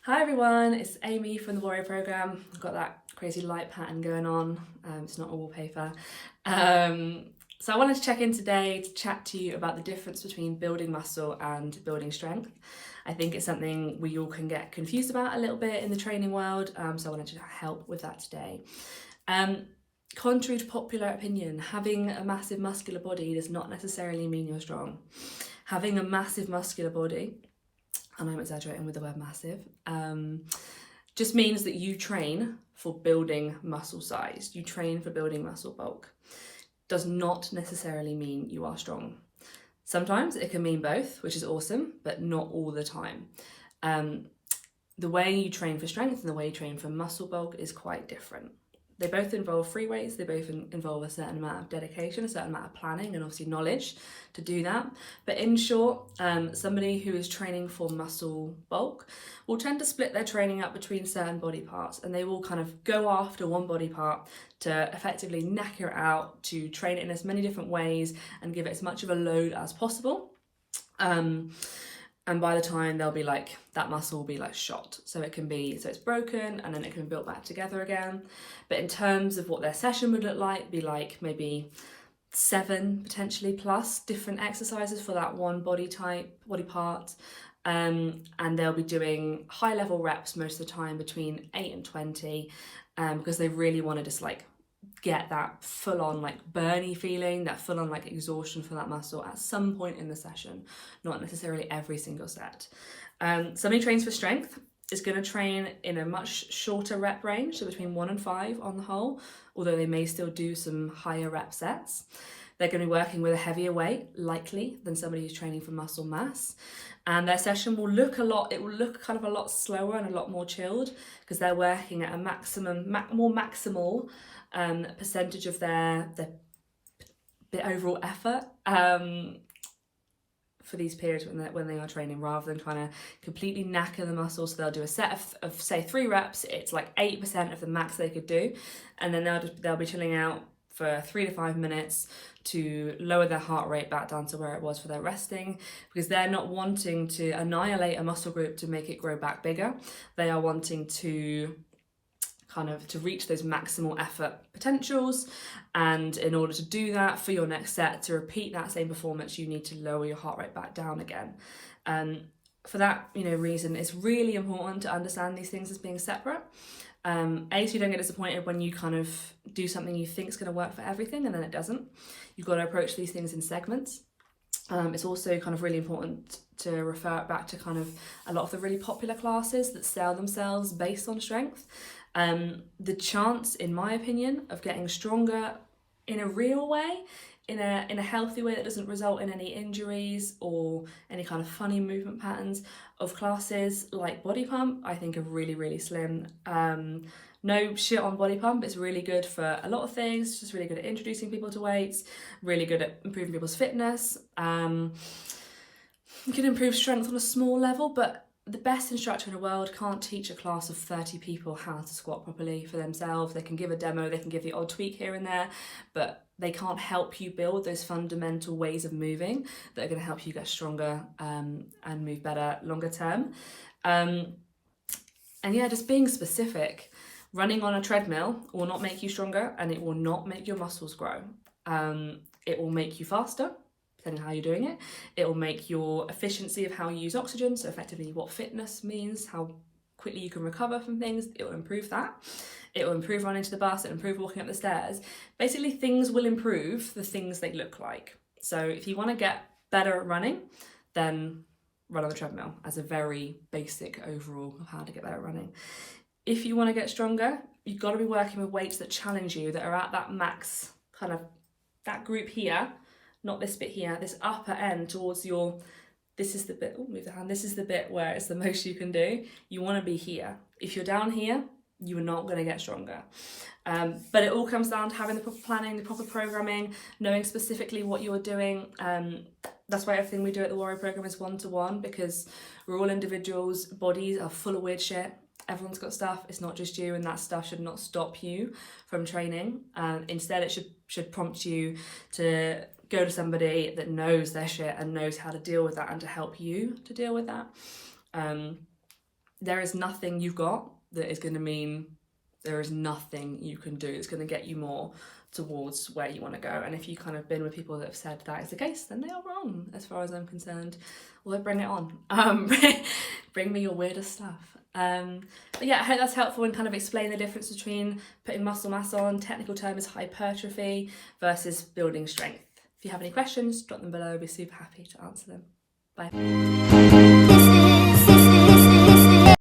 Hi everyone, it's Amy from the Warrior Programme. I've got that crazy light pattern going on. It's not a wallpaper. So I wanted to check in today to chat to you about the difference between building muscle and building strength. I think it's something we all can get confused about a little bit in the training world, so I wanted to help with that today. Contrary to popular opinion, having a massive muscular body does not necessarily mean you're strong. Having a massive muscular body, and I'm exaggerating with the word massive, just means that you train for building muscle size. You train for building muscle bulk. Does not necessarily mean you are strong. Sometimes it can mean both, which is awesome, but not all the time. The way you train for strength and the way you train for muscle bulk is quite different. They both involve free weights, they both involve a certain amount of dedication, a certain amount of planning and obviously knowledge to do that. But in short, somebody who is training for muscle bulk will tend to split their training up between certain body parts, and they will kind of go after one body part to effectively knacker it out, to train it in as many different ways and give it as much of a load as possible. And by the time they'll be like, that muscle will be like shot. So it's broken and then it can be built back together again. But in terms of what their session would look like, be like maybe 7 potentially plus different exercises for that one body part. And they'll be doing high level reps most of the time, between 8 and 20, because they really want to just like get that full on like burny feeling, that full on like exhaustion for that muscle at some point in the session, not necessarily every single set. Somebody trains for strength is going to train in a much shorter rep range, so between 1 and 5 on the whole, although they may still do some higher rep sets. They're going to be working with a heavier weight, likely, than somebody who's training for muscle mass. And their session will look kind of a lot slower and a lot more chilled, because they're working at a more maximal percentage of their overall effort for these periods when they are training, rather than trying to completely knacker the muscle. So they'll do a set of say 3 reps, it's like 8% of the max they could do, and then they'll be chilling out for 3 to 5 minutes to lower their heart rate back down to where it was for their resting, because they're not wanting to annihilate a muscle group to make it grow back bigger. They are wanting to to reach those maximal effort potentials, and in order to do that, for your next set, to repeat that same performance, you need to lower your heart rate back down again. For that reason, it's really important to understand these things as being separate. So you don't get disappointed when you kind of do something you think is going to work for everything and then it doesn't. You've got to approach these things in segments. It's also kind of really important to refer back to kind of a lot of the really popular classes that sell themselves based on strength. The chance, in my opinion, of getting stronger in a real way, in a healthy way that doesn't result in any injuries or any kind of funny movement patterns, of classes like Body Pump, I think are really, really slim. No shit on Body Pump, it's really good for a lot of things. It's just really good at introducing people to weights, really good at improving people's fitness. You can improve strength on a small level, but the best instructor in the world can't teach a class of 30 people how to squat properly for themselves. They can give a demo, they can give the odd tweak here and there, but they can't help you build those fundamental ways of moving that are going to help you get stronger and move better longer term. And yeah, just being specific. Running on a treadmill will not make you stronger, and it will not make your muscles grow. It will make you faster, depending on how you're doing it. It will make your efficiency of how you use oxygen, so effectively what fitness means, how quickly you can recover from things, it will improve that. It will improve running to the bus, it will improve walking up the stairs. Basically, things will improve the things they look like. So if you want to get better at running, then run on the treadmill as a very basic overall of how to get better at running. If you want to get stronger, you've got to be working with weights that challenge you, that are at that max, kind of that group here, not this bit here, this upper end towards your, this is the bit, move the hand, this is the bit where it's the most you can do. You want to be here. If you're down here, you are not going to get stronger. But it all comes down to having the proper planning, the proper programming, knowing specifically what you're doing. That's why everything we do at the Warrior Programme is one-to-one, because we're all individuals, bodies are full of weird shit. Everyone's got stuff, it's not just you, and that stuff should not stop you from training. Instead, it should prompt you to go to somebody that knows their shit and knows how to deal with that and to help you to deal with that. There is nothing you've got that is going to mean there is nothing you can do that's going to get you more towards where you want to go. And if you've kind of been with people that have said that is the case, then they are wrong as far as I'm concerned. Although bring it on. Bring me your weirdest stuff. But yeah, I hope that's helpful in kind of explaining the difference between putting muscle mass on, technical term is hypertrophy, versus building strength. If you have any questions, drop them below. I'd be super happy to answer them. Bye.